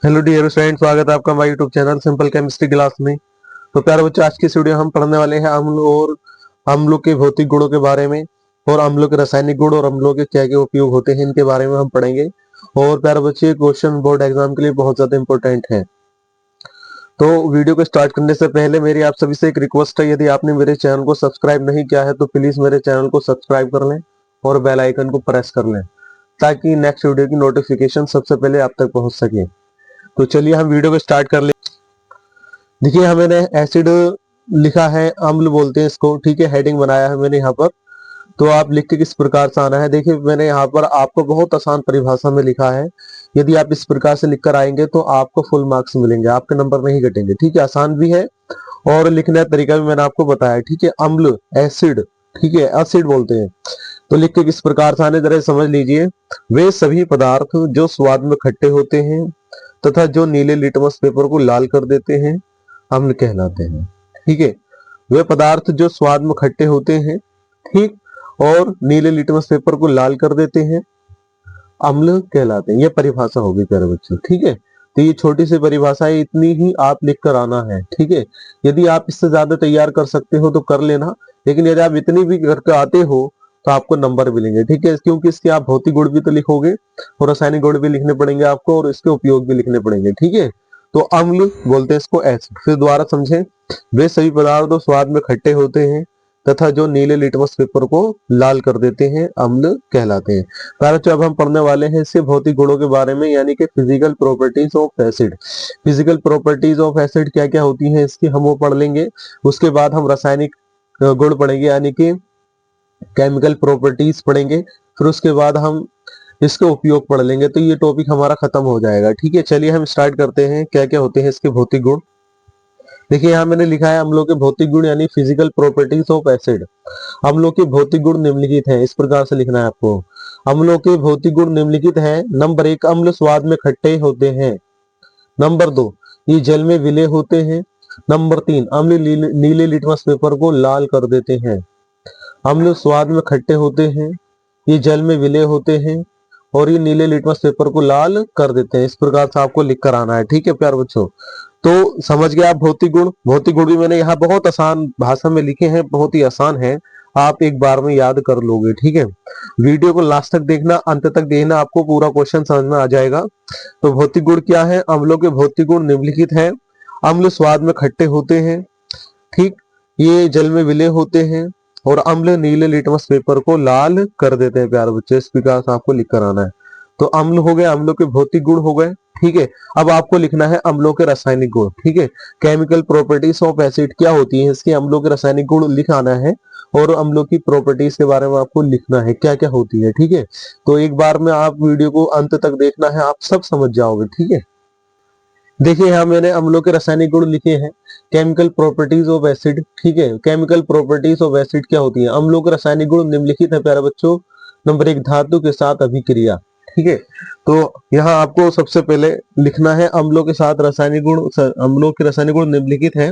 Hello dear friend, स्वागत है आपका हमारे YouTube channel simple chemistry class में। तो प्यारे बच्चों, आज की इस वीडियो हम पढ़ने वाले हैं अम्ल और अम्लों के भौतिक गुणों के बारे में, और अम्लों के रासायनिक गुण और अम्लों के क्या क्या उपयोग होते हैं इनके बारे में हम पढ़ेंगे। और प्यारे बच्चे, क्वेश्चन बोर्ड एग्जाम के लिए बहुत ज्यादा इंपॉर्टेंट है। तो वीडियो को स्टार्ट करने से पहले मेरी आप सभी से एक रिक्वेस्ट है, यदि आपने मेरे चैनल को सब्सक्राइब नहीं किया है तो प्लीज मेरे चैनल को सब्सक्राइब कर लें और बेल आइकन को प्रेस कर लें, ताकि नेक्स्ट वीडियो की नोटिफिकेशन सबसे पहले आप तक पहुंच सके। तो चलिए हम वीडियो को स्टार्ट कर ले। देखिए, हमें एसिड लिखा है, अम्ल बोलते हैं इसको, ठीक है। हेडिंग बनाया है मैंने यहाँ पर, तो आप लिख के किस प्रकार से आना है। देखिए, मैंने यहाँ पर आपको बहुत आसान परिभाषा में लिखा है। यदि आप इस प्रकार से लिखकर आएंगे तो आपको फुल मार्क्स मिलेंगे, आपके नंबर नहीं घटेंगे, ठीक है। आसान भी है और लिखने का तरीका भी मैंने आपको बताया, ठीक है। अम्ल, एसिड, ठीक है, एसिड बोलते हैं। तो लिख के किस प्रकार से आने, जरा समझ लीजिए। वे सभी पदार्थ जो स्वाद में खट्टे होते हैं तथा जो नीले लिटमस पेपर को लाल कर देते हैं, अम्ल कहलाते हैं, ठीक है। वे पदार्थ जो स्वाद में खट्टे होते हैं, ठीक, और नीले लिटमस पेपर को लाल कर देते हैं, अम्ल कहलाते हैं। ये परिभाषा होगी प्यारे बच्चों, ठीक है। तो ये छोटी सी परिभाषा है, इतनी ही आप लिख कर आना है, ठीक है। यदि आप इससे ज्यादा तैयार कर सकते हो तो कर लेना, लेकिन यदि आप इतनी भी करके आते हो तो आपको नंबर मिलेंगे, ठीक है। क्योंकि इसके आप भौतिक गुण भी तो लिखोगे और रासायनिक गुण भी लिखने पड़ेंगे आपको, और इसके उपयोग भी लिखने पड़ेंगे, ठीक है। तो अम्ल बोलते हैं इसको एसिड। फिर दोबारा समझें, वे सभी पदार्थ जो स्वाद में खट्टे होते हैं तथा जो नीले लिटमस पेपर को लाल कर देते हैं, अम्ल कहलाते हैं। बच्चों, अब हम पढ़ने वाले हैं इसके भौतिक गुणों के बारे में, यानी कि physical properties of acid. Physical properties of acid क्या क्या होती हैं इसकी हम वो पढ़ लेंगे। उसके बाद हम रासायनिक गुण पढ़ेंगे, यानी कि केमिकल प्रॉपर्टीज पढ़ेंगे। फिर उसके बाद हम इसके उपयोग पढ़ लेंगे। तो ये टॉपिक हमारा खत्म हो जाएगा, ठीक है। चलिए हम स्टार्ट करते हैं, क्या क्या होते हैं इसके भौतिक गुण। देखिए, यहाँ मैंने लिखा है अम्लों के भौतिक गुण यानी फिजिकल प्रॉपर्टीज ऑफ एसिड। अम्लों के भौतिक गुण निम्नलिखित हैं, इस प्रकार से लिखना है आपको। अम्लों के भौतिक गुण निम्नलिखित हैं। नंबर 1, अम्ल स्वाद में खट्टे होते हैं। नंबर 2, ये जल में विलय होते हैं। नंबर 3, अम्ल नीले लिटमस पेपर को लाल कर देते हैं। अम्ल स्वाद में खट्टे होते हैं, ये जल में विलय होते हैं, और ये नीले लिटमस पेपर को लाल कर देते हैं। इस प्रकार से आपको लिख कर आना है, ठीक है प्यारे बच्चों। तो समझ गया आप भौतिक गुण। भौतिक गुण भी मैंने यहाँ बहुत आसान भाषा में लिखे हैं, बहुत ही आसान है, आप एक बार में याद कर लोगे, ठीक है। वीडियो को लास्ट तक देखना, अंत तक देखना, आपको पूरा क्वेश्चन समझ में आ जाएगा। तो भौतिक गुण क्या है, अम्लों के भौतिक गुण निम्नलिखित है। अम्ल स्वाद में खट्टे होते हैं, ठीक, ये जल में विलय होते हैं, और अम्ल नीले लिटमस पेपर को लाल कर देते हैं प्यारे बच्चे। इस प्रकार से आपको लिख कर आना है। तो अम्ल हो गए, अम्लों के भौतिक गुण हो गए, ठीक है। अब आपको लिखना है अम्लों के रासायनिक गुण, ठीक है। केमिकल प्रॉपर्टीज ऑफ एसिड क्या होती है इसके, अम्लों के रासायनिक गुण लिखाना है, और अम्लों की प्रॉपर्टीज के बारे में आपको लिखना है क्या क्या होती है, ठीक है। तो एक बार में आप वीडियो को अंत तक देखना है, आप सब समझ जाओगे, ठीक है। देखिए, यहाँ मैंने अम्लों के रासायनिक गुण लिखे हैं। केमिकल प्रॉपर्टीज ऑफ एसिड, ठीक है। केमिकल प्रॉपर्टीज ऑफ एसिड क्या होती है, अम्लों के रासायनिक गुण निम्नलिखित है प्यारे बच्चों। नंबर 1, धातु के साथ अभिक्रिया, ठीक है। तो यहाँ आपको सबसे पहले लिखना है अम्लों के साथ रासायनिक गुण। अम्लों के रासायनिक गुण निम्नलिखित है।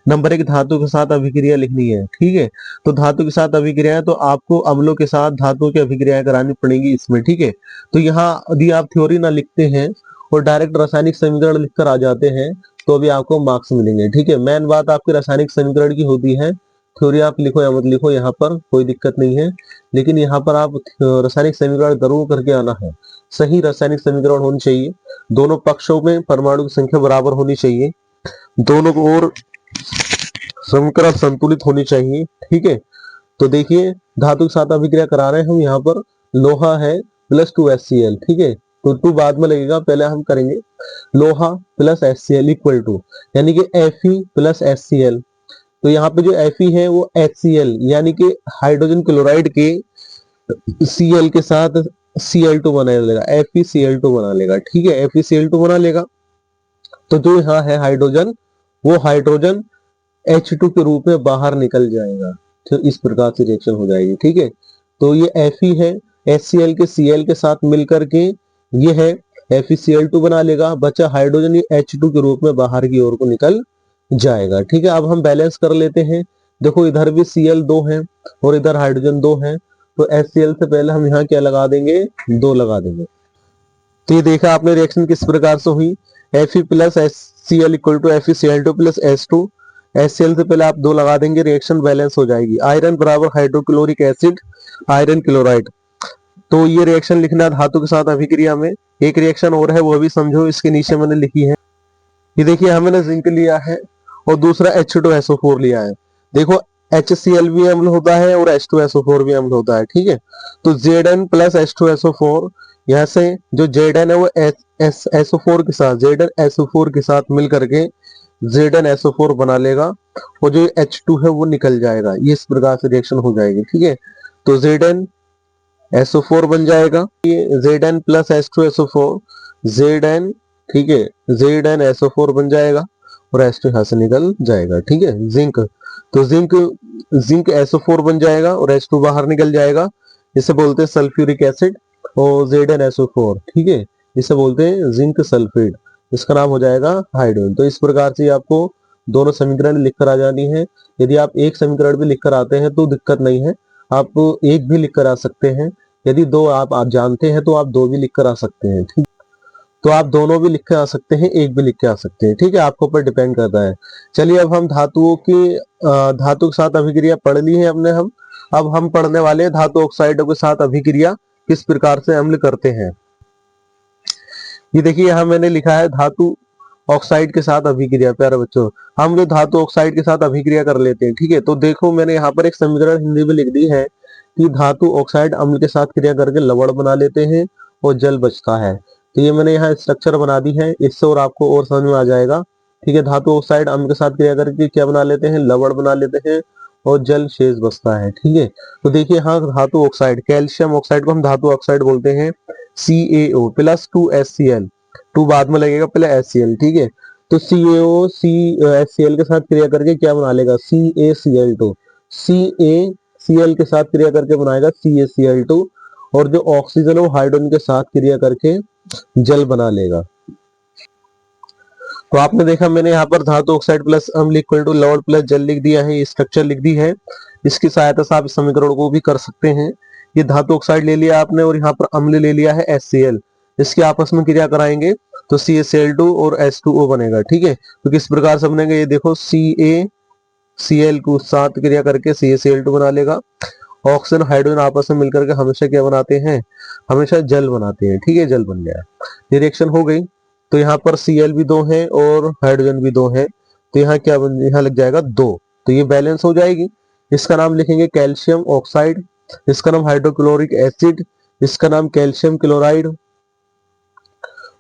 नंबर 1, धातु के साथ अभिक्रिया लिखनी है, ठीक है। तो धातु के साथ अभिक्रिया है, तो आपको अम्लों के साथ धातु की अभिक्रिया करानी पड़ेगी इसमें, ठीक है। तो यहाँ यदि आप थ्योरी ना लिखते हैं और डायरेक्ट रासायनिक समीकरण लिखकर आ जाते हैं तो भी आपको मार्क्स मिलेंगे, ठीक है। मेन बात आपके रासायनिक समीकरण की होती है। थ्योरी आप लिखो या मत लिखो, यहाँ पर कोई दिक्कत नहीं है, लेकिन यहाँ पर आप रासायनिक समीकरण जरूर करके आना है। सही रासायनिक समीकरण होनी चाहिए, दोनों पक्षों में परमाणु की संख्या बराबर होनी चाहिए, दोनों ओर समीकरण संतुलित होनी चाहिए, ठीक है। तो देखिए, धातु के साथ अभिक्रिया करा रहे हैं हम। यहाँ पर लोहा है प्लस 2HCl, ठीक है। तो 2 बाद में लगेगा, पहले हम करेंगे लोहा प्लस HCl इक्वल टू, यानी कि Fe प्लस HCl। तो यहाँ पे जो Fe है वो HCl, यानी कि हाइड्रोजन क्लोराइड के Cl के साथ Cl2 बना लेगा, FeCl2 बना लेगा, ठीक है। FeCl2 बना लेगा, तो जो यहाँ है हाइड्रोजन, वो हाइड्रोजन H2 के रूप में बाहर निकल जाएगा। तो इस प्रकार से रिएक्शन हो जाएगी, ठीक है। तो ये Fe है, HCl के Cl के साथ मिलकर के ये है FeCl2 बना लेगा, बचा हाइड्रोजन, ये H2 के रूप में बाहर की ओर को निकल जाएगा, ठीक है। अब हम बैलेंस कर लेते हैं। देखो, इधर भी Cl 2 है और इधर हाइड्रोजन 2 है, तो HCl से पहले हम यहाँ क्या लगा देंगे, 2 लगा देंगे। तो ये देखा आपने रिएक्शन किस प्रकार से हुई। Fe plus HCl equal to FeCl2 plus H2। HCl से पहले आप 2 लगा देंगे, रिएक्शन बैलेंस हो जाएगी। आयरन बराबर हाइड्रोक्लोरिक एसिड आयरन क्लोराइड। तो ये रिएक्शन लिखना है धातु के साथ अभिक्रिया में। एक रिएक्शन और है वो भी समझो, इसके नीचे मैंने लिखी है। ये देखिए हमने जिंक लिया है और दूसरा H2SO4 लिया है। देखो HCl भी अम्ल होता है और H2SO4 भी अम्ल होता है, ठीक है। तो Zn प्लस H2SO4, यहाँ से जो Zn है वो SO4 के साथ ZnSO4 के साथ मिल करके ZnSO4 बना लेगा और जो H2 है वो निकल जाएगा। ये इस प्रकार से रिएक्शन हो जाएगी, ठीक है। तो ZnSO4 बन जाएगा, ये Zn प्लस H2SO4 Zn, ठीक है, ZnSO4 बन जाएगा और H2 यहाँ से निकल जाएगा, ठीक है। जिंक, तो जिंक SO4 बन जाएगा और H2 बाहर निकल जाएगा। इसे बोलते हैं सल्फ्यूरिक एसिड और ZnSO4, ठीक है, इसे बोलते हैं जिंक सल्फेट। इसका नाम हो जाएगा हाइड्रोजन। तो इस प्रकार से आपको दोनों समीकरण लिखकर आ जानी है। यदि आप एक समीकरण भी लिखकर आते हैं तो दिक्कत नहीं है, आप एक भी लिखकर आ सकते हैं। यदि दो आप जानते हैं तो आप दो भी लिखकर आ सकते हैं, ठीक। तो आप दोनों भी लिख के आ सकते हैं, एक भी लिख के आ सकते हैं, ठीक है, आपके ऊपर डिपेंड करता है। चलिए अब हम धातुओं की धातु के साथ अभिक्रिया पढ़ ली है हमने। अब हम पढ़ने वाले हैं धातु ऑक्साइडों के साथ अभिक्रिया किस प्रकार से अम्ल करते हैं। ये देखिए यहाँ मैंने लिखा है धातु ऑक्साइड के साथ अभिक्रिया। प्यारे बच्चों, हम जो धातु ऑक्साइड के साथ अभिक्रिया कर लेते हैं, ठीक है। तो देखो मैंने यहाँ पर एक समीकरण हिंदी में लिख दी है कि धातु ऑक्साइड अम्ल के साथ क्रिया करके लवण बना लेते हैं और जल बचता है। तो ये मैंने यहाँ स्ट्रक्चर बना दी है, इससे और आपको और समझ में आ जाएगा, ठीक है। धातु ऑक्साइड अम्ल के साथ क्रिया करके क्या बना लेते हैं, लवण बना लेते हैं और जल शेष बचता है, ठीक है। तो देखिए हाँ, धातु ऑक्साइड, कैल्शियम ऑक्साइड को हम धातु ऑक्साइड बोलते हैं। CaO प्लस 2HCl, 2 बाद में लगेगा, पहले HCl, ठीक है। तो CaO HCl के साथ क्रिया करके क्या बना लेगा, CaCl2। CaCl के साथ क्रिया करके बनाएगा CaCl2 और जो ऑक्सीजन है वो हाइड्रोजन के साथ क्रिया करके जल बना लेगा। तो आपने देखा मैंने यहाँ पर धातु ऑक्साइड प्लस अम्ल इक्वल टू लवण प्लस जल लिख दिया है, ये स्ट्रक्चर लिख दी है। इसकी सहायता से आप इस समीकरण को भी कर सकते हैं। ये धातु ऑक्साइड ले लिया आपने और यहाँ पर अम्ल ले लिया है HCl, इसके आपस में क्रिया कराएंगे तो CaCl2 और H2O बनेगा, ठीक है। तो किस प्रकार से बनेगा, ये देखो CaCl को साथ क्रिया करके CaCl2 बना लेगा। ऑक्सीजन हाइड्रोजन आपस में मिलकर के हमेशा क्या बनाते हैं, हमेशा जल बनाते हैं, ठीक है, जल बन गया। ये रिएक्शन हो गई। तो यहाँ पर Cl भी 2 है और हाइड्रोजन भी 2 है, तो यहाँ क्या यहाँ लग जाएगा 2, तो ये बैलेंस हो जाएगी। इसका नाम लिखेंगे कैल्शियम ऑक्साइड, इसका नाम हाइड्रोक्लोरिक एसिड, इसका नाम कैल्शियम क्लोराइड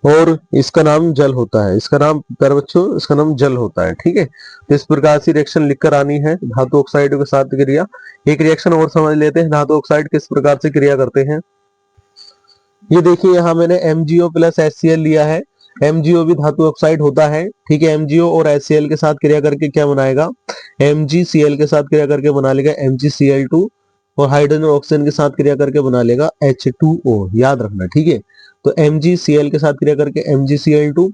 और इसका नाम जल होता है। इसका नाम प्यारे बच्चों, इसका नाम जल होता है, ठीक है। तो इस प्रकार से रिएक्शन लिखकर आनी है धातु ऑक्साइड के साथ क्रिया। एक रिएक्शन और समझ लेते हैं, धातु ऑक्साइड किस प्रकार से क्रिया करते हैं। ये देखिए यहाँ मैंने MgO प्लस HCl लिया है। MgO भी धातु ऑक्साइड होता है, ठीक है। MgO और HCl के साथ क्रिया करके क्या बनाएगा, MgCl के साथ क्रिया करके बना लेगा MgCl2 और हाइड्रोजन ऑक्सीजन के साथ क्रिया करके बना लेगा H2O, याद रखना, ठीक है। तो MgCl के साथ क्रिया करके MgCl2,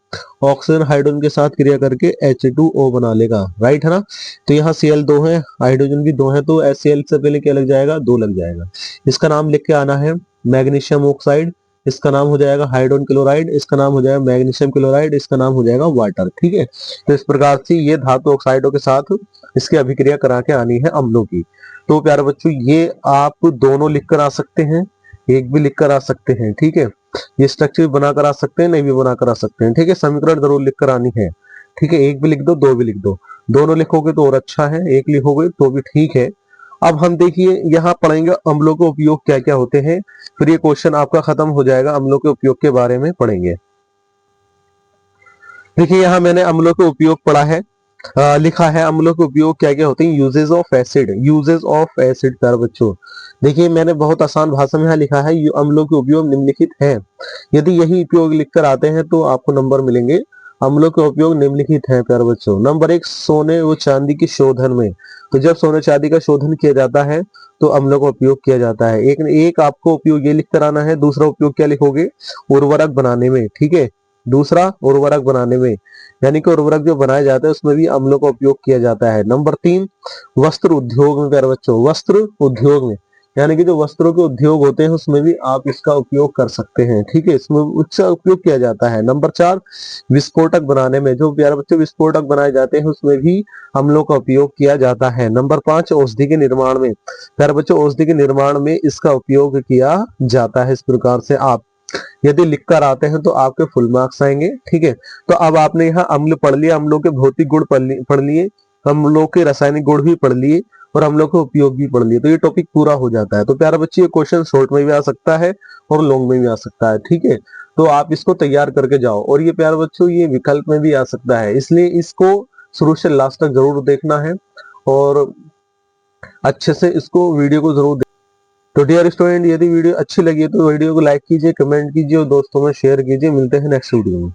ऑक्सीजन हाइड्रोजन के साथ क्रिया करके H2O बना लेगा, राइट है ना। तो यहाँ Cl 2 है, हाइड्रोजन भी 2 है, तो HCl से पहले क्या लग जाएगा, 2 लग जाएगा। इसका नाम लिख के आना है मैग्नीशियम ऑक्साइड, इसका नाम हो जाएगा हाइड्रोजन क्लोराइड, इसका नाम हो जाएगा मैग्नीशियम क्लोराइड, इसका नाम हो जाएगा वाटर, ठीक है। तो इस प्रकार से ये धातु ऑक्साइडों के साथ इसकी अभिक्रिया करा के आनी है अम्लों की। तो प्यारे बच्चों, ये आप दोनों लिखकर आ सकते हैं, एक भी लिखकर आ सकते हैं, ठीक है। ये स्ट्रक्चर भी बनाकर आ सकते हैं, नहीं भी बनाकर आ सकते हैं, ठीक है। समीकरण जरूर लिखकर आनी है, ठीक है। एक भी लिख दो, दो भी लिख दो, दोनों लिखोगे तो और अच्छा है, एक लिखोगे तो भी ठीक है। अब हम देखिए यहाँ पढ़ेंगे अम्लों के उपयोग क्या क्या होते हैं, फिर ये क्वेश्चन आपका खत्म हो जाएगा। अम्लों के उपयोग के बारे में पढ़ेंगे। देखिए यहाँ मैंने अम्लों के उपयोग पढ़ा है, लिखा है अम्लों के उपयोग क्या क्या होते हैं। Uses of acid, uses of acid प्यारे बच्चों, देखिए मैंने बहुत आसान भाषा में यहाँ लिखा है, अम्लों के उपयोग निम्नलिखित हैं। यदि यही उपयोग लिखकर आते हैं तो आपको नंबर मिलेंगे। अम्लों के उपयोग निम्नलिखित हैं प्यारे बच्चों। नंबर 1, सोने व चांदी के शोधन में, तो जब सोने चांदी का शोधन किया जाता है तो अम्लों का उपयोग किया जाता है। एक आपको उपयोग ये लिखकर आना है, दूसरा उपयोग क्या लिखोगे, उर्वरक बनाने में, ठीक है। दूसरा उर्वरक बनाने में, यानी कि उर्वरक जो बनाया जाता है उसमें भी अम्लों का उपयोग किया जाता है। नंबर 3, वस्त्र उद्योग में प्यारे बच्चों, वस्त्र उद्योग में, यानी कि जो वस्त्रों के उद्योग होते हैं उसमें भी आप इसका उपयोग कर सकते हैं। ठीक है, इसमें इसका उपयोग किया जाता है। नंबर 4, विस्फोटक बनाने में, जो प्यारे बच्चों विस्फोटक बनाए जाते हैं उसमें भी अम्लों का उपयोग किया जाता है। नंबर 5, औषधि के निर्माण में, प्यारे बच्चों औषधि के निर्माण में इसका उपयोग किया जाता है। इस प्रकार से आप यदि लिखकर आते हैं तो आपके फुल मार्क्स आएंगे। ठीक है, तो अब आपने यहाँ अम्ल पढ़ लिया, अम्लों के भौतिक गुण पढ़ लिए, अम्लों के रासायनिक गुण भी पढ़ लिए और अम्लों के उपयोग भी पढ़ लिए। तो ये टॉपिक पूरा हो जाता है। तो प्यारे बच्चे ये क्वेश्चन शॉर्ट में भी आ सकता है और लॉन्ग में भी आ सकता है। ठीक है, तो आप इसको तैयार करके जाओ। और ये प्यारे बच्चों ये विकल्प में भी आ सकता है, इसलिए इसको शुरू से लास्ट तक जरूर देखना है और अच्छे से इसको वीडियो को जरूर। तो डियर स्टूडेंट, यदि वीडियो अच्छी लगी है तो वीडियो को लाइक कीजिए, कमेंट कीजिए और दोस्तों में शेयर कीजिए। मिलते हैं नेक्स्ट वीडियो में।